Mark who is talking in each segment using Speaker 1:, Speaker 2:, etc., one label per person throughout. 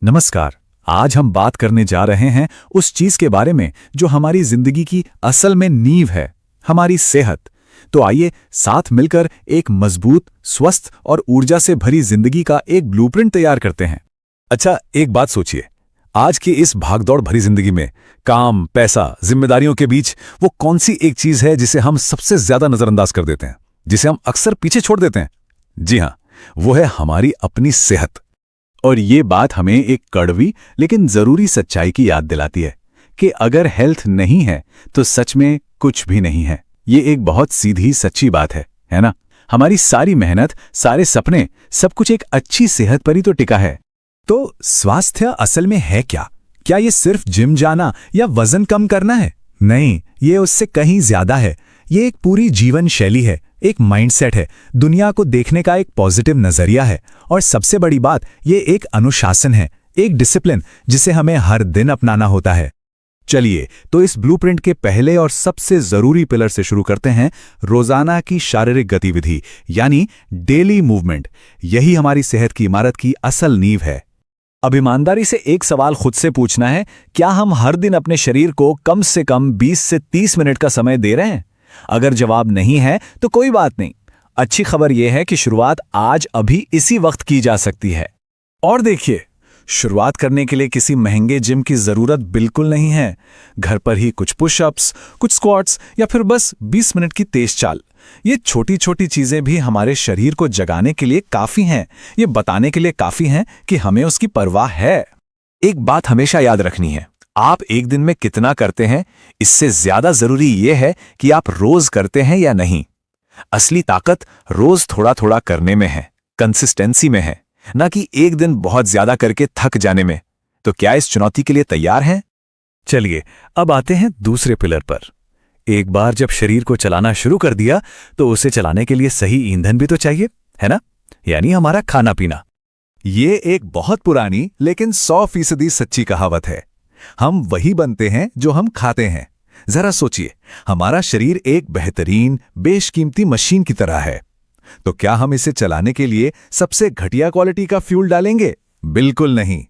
Speaker 1: नमस्कार। आज हम बात करने जा रहे हैं उस चीज के बारे में जो हमारी जिंदगी की असल में नींव है, हमारी सेहत। तो आइए साथ मिलकर एक मजबूत, स्वस्थ और ऊर्जा से भरी जिंदगी का एक ब्लूप्रिंट तैयार करते हैं। अच्छा, एक बात सोचिए, आज की इस भागदौड़ भरी जिंदगी में काम, पैसा, जिम्मेदारियों के बीच वो कौन सी एक चीज है जिसे हम सबसे ज्यादा नजरअंदाज कर देते हैं, जिसे हम अक्सर पीछे छोड़ देते हैं? जी हां, वो है हमारी अपनी सेहत। और ये बात हमें एक कड़वी लेकिन जरूरी सच्चाई की याद दिलाती है कि अगर हेल्थ नहीं है तो सच में कुछ भी नहीं है। ये एक बहुत सीधी सच्ची बात है ना? हमारी सारी मेहनत, सारे सपने, सब कुछ एक अच्छी सेहत पर ही तो टिका है। तो स्वास्थ्य असल में है क्या? क्या ये सिर्फ जिम जाना या वजन कम करना है? नहीं, ये उससे कहीं ज्यादा है। ये एक पूरी जीवन शैली है, एक माइंडसेट है, दुनिया को देखने का एक पॉजिटिव नजरिया है, और सबसे बड़ी बात, ये एक अनुशासन है, एक डिसिप्लिन जिसे हमें हर दिन अपनाना होता है। चलिए, तो इस ब्लूप्रिंट के पहले और सबसे जरूरी पिलर से शुरू करते हैं, रोजाना की शारीरिक गतिविधि यानी डेली मूवमेंट। यही हमारी सेहत की इमारत की असल नींव है। अब ईमानदारी से एक सवाल खुद से पूछना है, क्या हम हर दिन अपने शरीर को कम से कम 20 से 30 मिनट का समय दे रहे हैं? अगर जवाब नहीं है तो कोई बात नहीं। अच्छी खबर यह है कि शुरुआत आज अभी इसी वक्त की जा सकती है। और देखिए, शुरुआत करने के लिए किसी महंगे जिम की जरूरत बिल्कुल नहीं है। घर पर ही कुछ पुशअप्स, कुछ स्क्वाट्स या फिर बस 20 मिनट की तेज चाल, ये छोटी छोटी चीजें भी हमारे शरीर को जगाने के लिए काफी हैं। ये बताने के लिए काफी हैं कि हमें उसकी परवाह है। एक बात हमेशा याद रखनी है, आप एक दिन में कितना करते हैं, इससे ज्यादा जरूरी यह है कि आप रोज करते हैं या नहीं। असली ताकत रोज थोड़ा थोड़ा करने में है, कंसिस्टेंसी में है, ना कि एक दिन बहुत ज्यादा करके थक जाने में। तो क्या इस चुनौती के लिए तैयार हैं? चलिए, अब आते हैं दूसरे पिलर पर। एक बार जब शरीर को चलाना शुरू कर दिया तो उसे चलाने के लिए सही ईंधन भी तो चाहिए, है ना? यानी हमारा खाना पीना। ये एक बहुत पुरानी लेकिन 100% सच्ची कहावत है। हम वही बनते हैं जो हम खाते हैं। जरा सोचिए, हमारा शरीर एक बेहतरीन, बेशकीमती मशीन की तरह है। तो क्या हम इसे चलाने के लिए सबसे घटिया क्वालिटी का फ्यूल डालेंगे? बिल्कुल नहीं।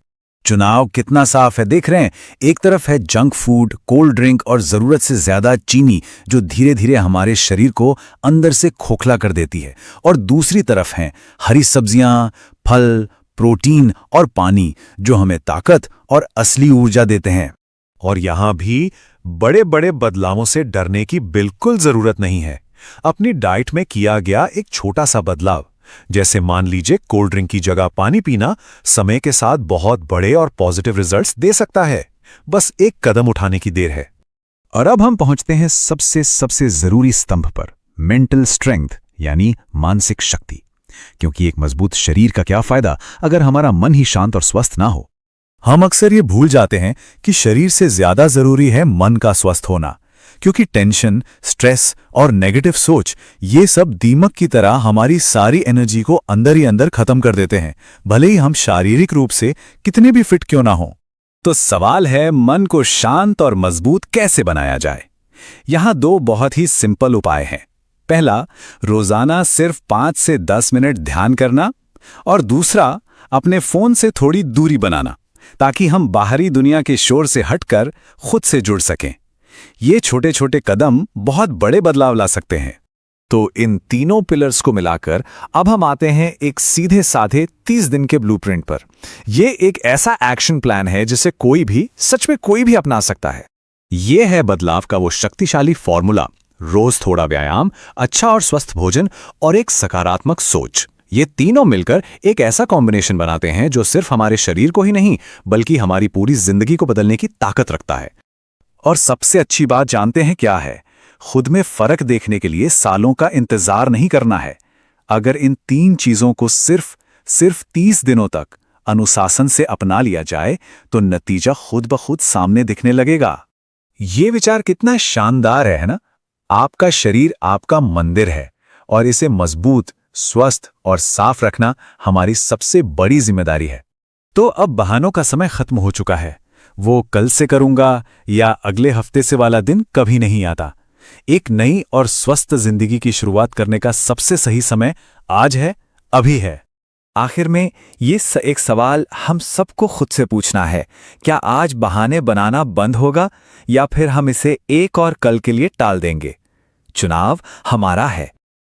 Speaker 1: चुनाव कितना साफ है, देख रहे हैं? एक तरफ है जंक फूड, कोल्ड ड्रिंक और जरूरत से ज्यादा चीनी, जो धीरे धीरे हमारे शरीर को अंदर से खोखला कर देती है, और दूसरी तरफ हैं हरी सब्जियां, फल, प्रोटीन और पानी, जो हमें ताकत और असली ऊर्जा देते हैं। और यहां भी बड़े बड़े बदलावों से डरने की बिल्कुल जरूरत नहीं है। अपनी डाइट में किया गया एक छोटा सा बदलाव, जैसे मान लीजिए कोल्ड ड्रिंक की जगह पानी पीना, समय के साथ बहुत बड़े और पॉजिटिव रिजल्ट्स दे सकता है। बस एक कदम उठाने की देर है। और अब हम पहुंचते हैं सबसे जरूरी स्तंभ पर, मेंटल स्ट्रेंथ यानी मानसिक शक्ति। क्योंकि एक मजबूत शरीर का क्या फायदा अगर हमारा मन ही शांत और स्वस्थ ना हो? हम अक्सर ये भूल जाते हैं कि शरीर से ज्यादा जरूरी है मन का स्वस्थ होना, क्योंकि टेंशन, स्ट्रेस और नेगेटिव सोच, ये सब दीमक की तरह हमारी सारी एनर्जी को अंदर ही अंदर खत्म कर देते हैं, भले ही हम शारीरिक रूप से कितने भी फिट क्यों ना हो। तो सवाल है, मन को शांत और मजबूत कैसे बनाया जाए? यहां दो बहुत ही सिंपल उपाय हैं। पहला, रोजाना सिर्फ 5 से 10 मिनट ध्यान करना, और दूसरा, अपने फोन से थोड़ी दूरी बनाना, ताकि हम बाहरी दुनिया के शोर से हटकर खुद से जुड़ सकें। ये छोटे छोटे कदम बहुत बड़े बदलाव ला सकते हैं। तो इन तीनों पिलर्स को मिलाकर अब हम आते हैं एक सीधे साधे 30 दिन के ब्लूप्रिंट पर। यह एक ऐसा एक्शन प्लान है जिसे कोई भी, सच में कोई भी अपना सकता है। यह है बदलाव का वो शक्तिशाली फॉर्मूला: रोज थोड़ा व्यायाम, अच्छा और स्वस्थ भोजन और एक सकारात्मक सोच। ये तीनों मिलकर एक ऐसा कॉम्बिनेशन बनाते हैं जो सिर्फ हमारे शरीर को ही नहीं, बल्कि हमारी पूरी जिंदगी को बदलने की ताकत रखता है। और सबसे अच्छी बात जानते हैं क्या है? खुद में फर्क देखने के लिए सालों का इंतजार नहीं करना है। अगर इन 3 चीजों को सिर्फ 30 दिनों तक अनुशासन से अपना लिया जाए तो नतीजा खुद ब खुद सामने दिखने लगेगा। ये विचार कितना शानदार है ना? आपका शरीर आपका मंदिर है, और इसे मजबूत, स्वस्थ और साफ रखना हमारी सबसे बड़ी जिम्मेदारी है। तो अब बहानों का समय खत्म हो चुका है। वो कल से करूंगा या अगले हफ्ते से वाला दिन कभी नहीं आता। एक नई और स्वस्थ जिंदगी की शुरुआत करने का सबसे सही समय आज है, अभी है। आखिर में एक सवाल हम सबको खुद से पूछना है, क्या आज बहाने बनाना बंद होगा या फिर हम इसे एक और कल के लिए टाल देंगे? चुनाव हमारा है,